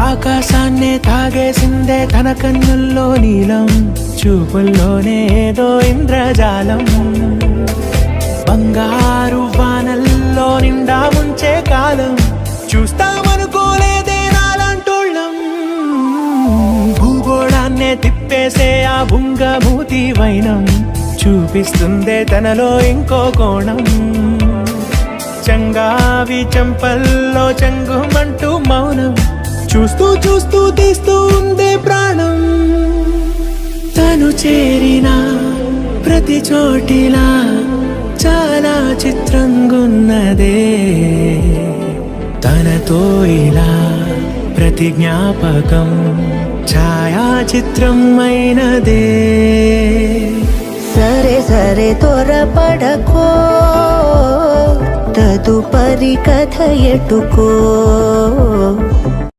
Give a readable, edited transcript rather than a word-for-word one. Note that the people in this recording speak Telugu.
ఆకాశాన్నే తాగేసిందే తన కన్నుల్లో నీలం, చూపుల్లోనే ఏదో ఇంద్రజాలం. బంగారు వానల్లో నిండా ముంచే కాలం, చూస్తామనుకోలేదే నాలాంటోళ్ళం. భూగోళాన్నే తిప్పేసే ఆ బుంగమూతి వైనం, చూపిస్తుందే తనలో ఇంకో కోణం. చంగావి చంపల్లో చెంగుమంటూ మౌనం, చూస్తూ చూస్తూ తీస్తూ ఉందే ప్రాణం. తను చేరిన ప్రతి చోటిలా చాలా చిత్రంగున్నదే, తనతో ఇలా ప్రతి జ్ఞాపకం ఛాయాచిత్రం అయినదే. సరే సరే త్వరపడకో, తదుపరి కథ ఎటుకో.